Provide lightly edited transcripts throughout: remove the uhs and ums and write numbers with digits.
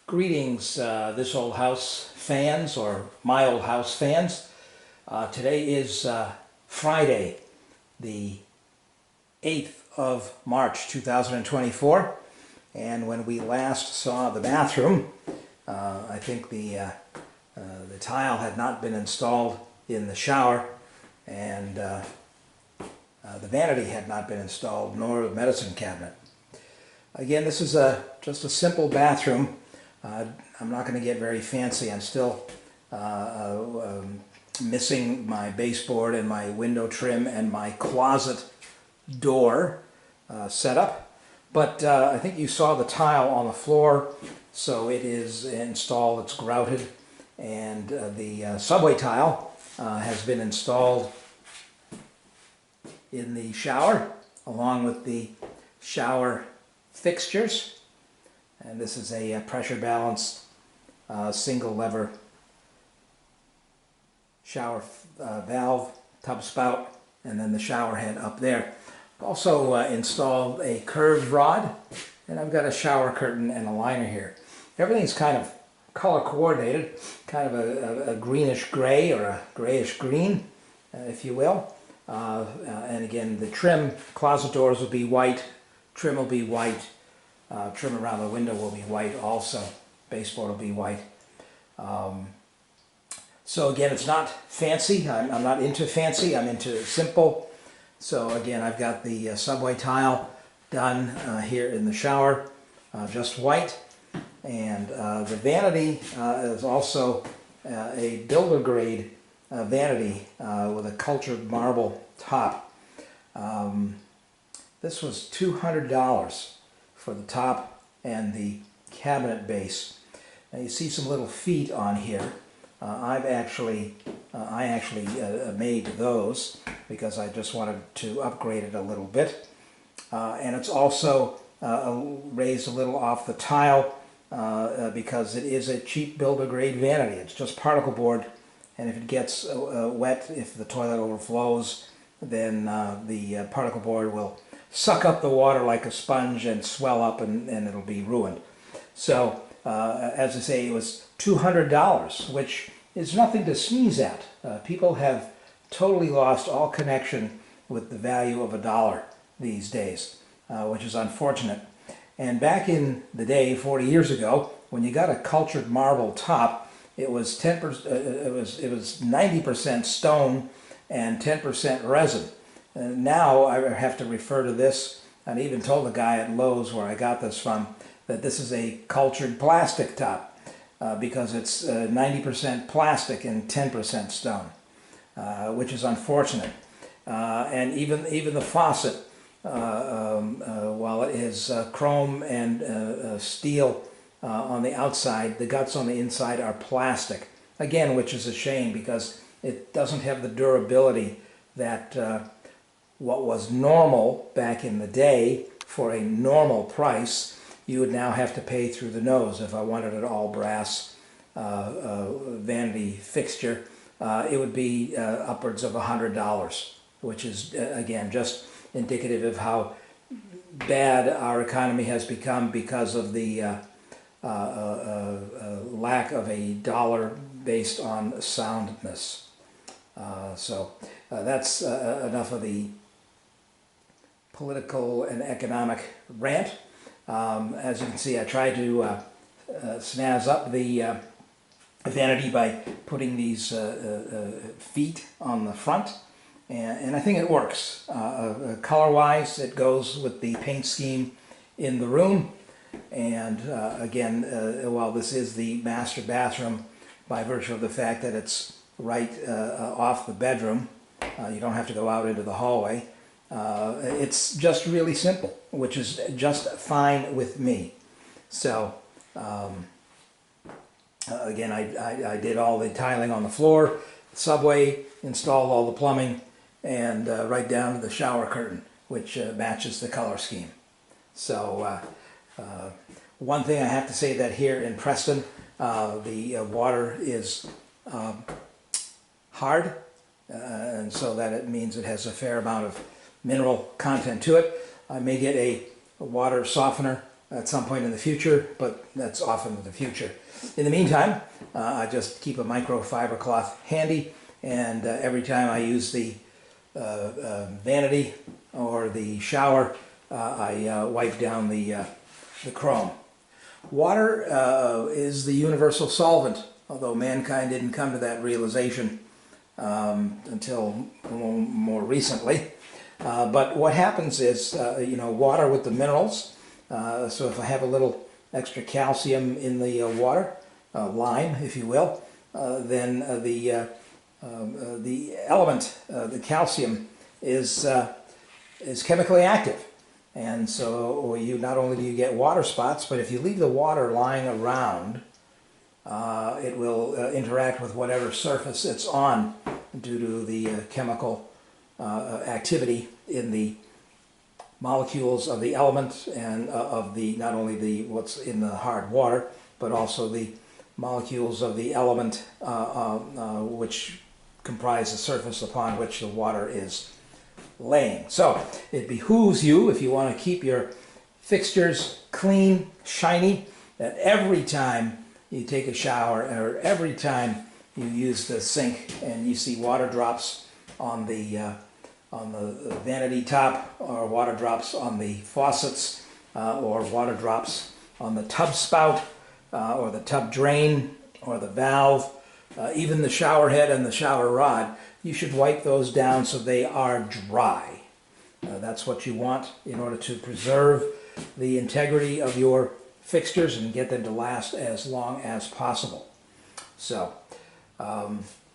Greetings, This Old House fans, or My Old House fans. Today is Friday, the 8th of March 2024, and when we last saw the bathroom, I think the tile had not been installed in the shower, and the vanity had not been installed, nor the medicine cabinet. Again, this is just a simple bathroom. I'm not going to get very fancy. I'm still missing my baseboard and my window trim and my closet door setup. But I think you saw the tile on the floor, so it is installed, it's grouted, and the subway tile has been installed in the shower along with the shower fixtures. And this is a pressure balanced single lever shower valve, tub spout, and then the shower head up there. Also installed a curved rod, and I've got a shower curtain and a liner here. Everything's kind of color coordinated, kind of a greenish gray or a grayish green, if you will. And again, the trim, closet doors will be white, trim will be white. Trim around the window will be white also. Baseboard will be white. So again, it's not fancy. I'm not into fancy. I'm into simple. So again, I've got the subway tile done here in the shower, just white. And the vanity is also a builder grade vanity with a cultured marble top. This was $200. For the top and the cabinet base. Now you see some little feet on here. I actually made those because I just wanted to upgrade it a little bit. And it's also raised a little off the tile because it is a cheap builder grade vanity. It's just particle board, and if it gets wet, if the toilet overflows, then the particle board will suck up the water like a sponge and swell up, and it'll be ruined. So, as I say, it was $200, which is nothing to sneeze at. People have totally lost all connection with the value of a dollar these days, which is unfortunate. And back in the day, 40 years ago, when you got a cultured marble top, it was 10%. It was 90% stone and 10% resin. Now I have to refer to this, and I even told the guy at Lowe's where I got this from that this is a cultured plastic top because it's 90% plastic and 10% stone, which is unfortunate. And even the faucet, while it is chrome and steel on the outside, the guts on the inside are plastic. Again, which is a shame because it doesn't have the durability that what was normal back in the day for a normal price, you would now have to pay through the nose. If I wanted an all brass vanity fixture, it would be upwards of $100, which is again just indicative of how bad our economy has become because of the lack of a dollar based on soundness. So that's enough of the political and economic rant. As you can see, I tried to snazz up the vanity by putting these feet on the front, and I think it works. Color-wise, it goes with the paint scheme in the room, and again, while this is the master bathroom, by virtue of the fact that it's right off the bedroom, you don't have to go out into the hallway. It's just really simple, which is just fine with me. So again, I did all the tiling on the floor, subway, installed all the plumbing, and right down to the shower curtain, which matches the color scheme. So one thing I have to say that here in Preston, the water is hard, and so that it means it has a fair amount of mineral content to it. I may get a water softener at some point in the future, but that's often in the future. In the meantime, I just keep a microfiber cloth handy, and every time I use the vanity or the shower, I wipe down the chrome. Water is the universal solvent, although mankind didn't come to that realization until more recently. But what happens is, water with the minerals, so if I have a little extra calcium in the water, lime if you will, then the element, the calcium, is chemically active. And so you not only do you get water spots, but if you leave the water lying around, it will interact with whatever surface it's on due to the chemical activity in the molecules of the element and of the not only the what's in the hard water, but also the molecules of the element which comprise the surface upon which the water is laying. So it behooves you, if you want to keep your fixtures clean, shiny, that every time you take a shower or every time you use the sink and you see water drops on the vanity top, or water drops on the faucets, or water drops on the tub spout, or the tub drain, or the valve, even the shower head and the shower rod, you should wipe those down so they are dry. That's what you want in order to preserve the integrity of your fixtures and get them to last as long as possible. So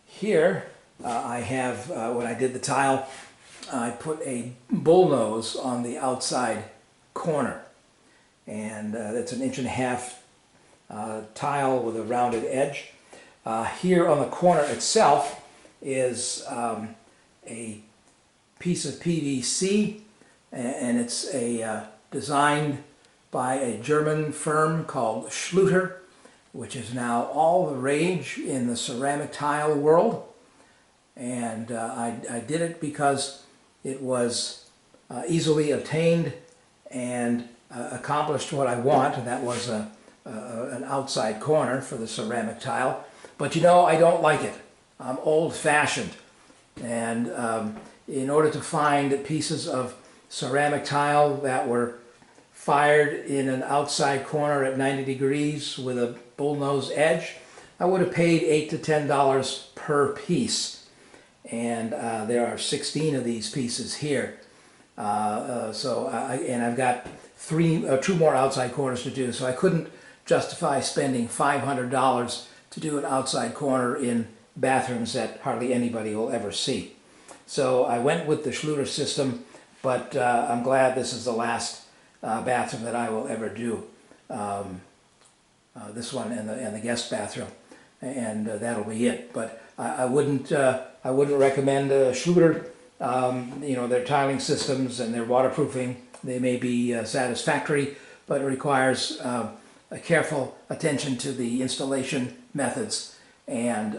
here I have, when I did the tile, I put a bullnose on the outside corner, and that's 1.5 inch tile with a rounded edge. Here on the corner itself is a piece of PVC, and it's designed by a German firm called Schluter, which is now all the rage in the ceramic tile world. And I did it because it was easily obtained and accomplished what I want, and that was an outside corner for the ceramic tile. But you know, I don't like it. I'm old-fashioned, and in order to find pieces of ceramic tile that were fired in an outside corner at 90 degrees with a bullnose edge, I would have paid $8 to $10 per piece. And there are 16 of these pieces here. And I've got two more outside corners to do, so I couldn't justify spending $500 to do an outside corner in bathrooms that hardly anybody will ever see. So I went with the Schluter system, but I'm glad this is the last bathroom that I will ever do. This one and the guest bathroom, and that'll be it. But I wouldn't recommend Schluter. Their tiling systems and their waterproofing, they may be satisfactory, but it requires a careful attention to the installation methods. And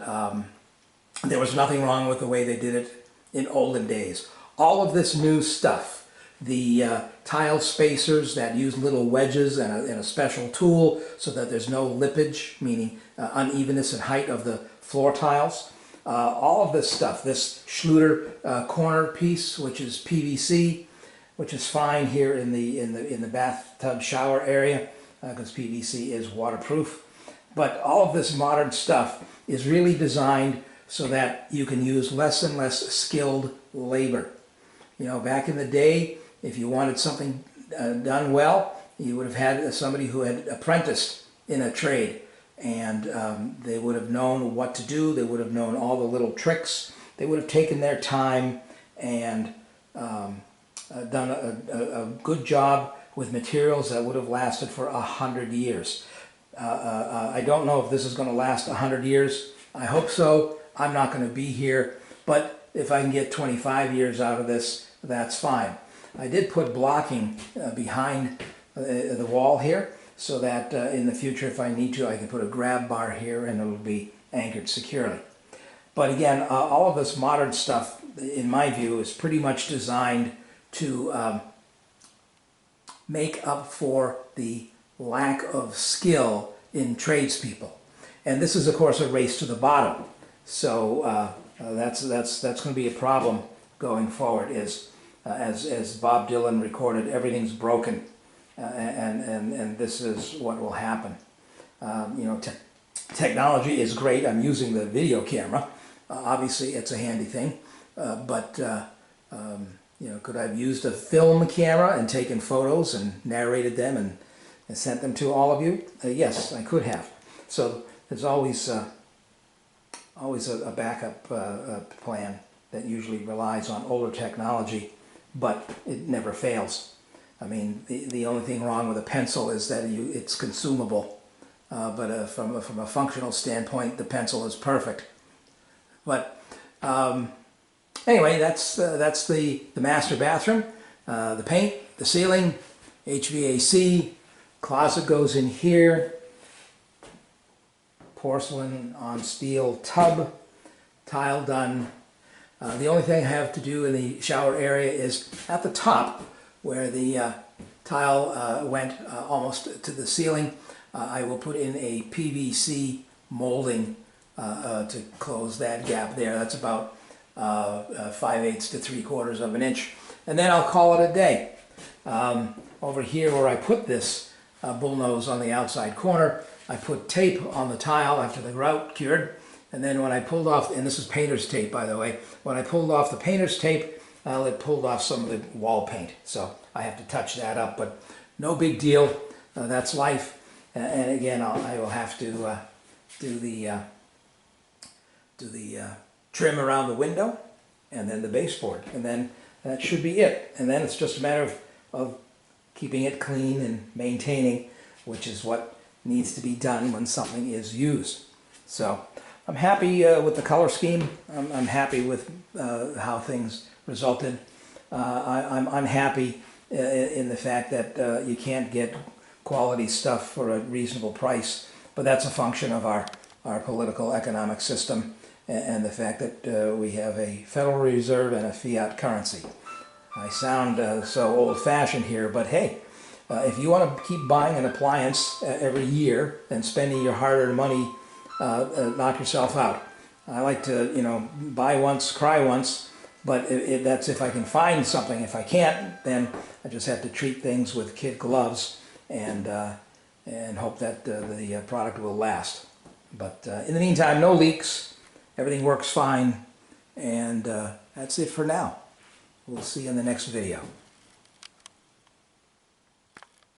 there was nothing wrong with the way they did it in olden days. All of this new stuff, the tile spacers that use little wedges and a special tool so that there's no lippage, meaning unevenness in height of the floor tiles. All of this stuff, this Schluter corner piece, which is PVC, which is fine here in the bathtub shower area because PVC is waterproof. But all of this modern stuff is really designed so that you can use less and less skilled labor. You know, back in the day, if you wanted something done well, you would have had somebody who had apprenticed in a trade, and they would have known what to do. They would have known all the little tricks. They would have taken their time and done a good job with materials that would have lasted for 100 years. I don't know if this is going to last 100 years. I hope so. I'm not going to be here, but if I can get 25 years out of this, that's fine. I did put blocking behind the wall here so that in the future, if I need to, I can put a grab bar here and it'll be anchored securely. But again, all of this modern stuff, in my view, is pretty much designed to make up for the lack of skill in tradespeople. And this is, of course, a race to the bottom. So that's going to be a problem going forward. As Bob Dylan recorded, everything's broken, and this is what will happen. You know, technology is great. I'm using the video camera. Obviously, it's a handy thing, but you know, could I have used a film camera and taken photos and narrated them and sent them to all of you? Yes, I could have. So there's always a backup plan that usually relies on older technology, but it never fails. I mean, the only thing wrong with a pencil is that it's consumable, but from a functional standpoint, the pencil is perfect. But anyway, that's the master bathroom. The paint, the ceiling, HVAC, closet goes in here, porcelain on steel tub, tile done. The only thing I have to do in the shower area is at the top where the tile went almost to the ceiling. I will put in a PVC molding to close that gap there. That's about 5/8 to 3/4 of an inch. And then I'll call it a day. Over here where I put this bullnose on the outside corner, I put tape on the tile after the grout cured. And then when I pulled off, and this is painter's tape, by the way, when I pulled off the painter's tape, it pulled off some of the wall paint. So I have to touch that up, but no big deal. That's life. And again, I will have to do the trim around the window and then the baseboard. And then that should be it. And then it's just a matter of keeping it clean and maintaining, which is what needs to be done when something is used. So I'm happy with the color scheme. I'm happy with how things resulted. I'm unhappy in the fact that you can't get quality stuff for a reasonable price, but that's a function of our political economic system and the fact that we have a Federal Reserve and a fiat currency. I sound so old-fashioned here, but hey, if you want to keep buying an appliance every year and spending your hard-earned money, knock yourself out. I like to, you know, buy once, cry once, but that's if I can find something. If I can't, then I just have to treat things with kid gloves and hope that the product will last. But in the meantime, no leaks. Everything works fine, and that's it for now. We'll see you in the next video.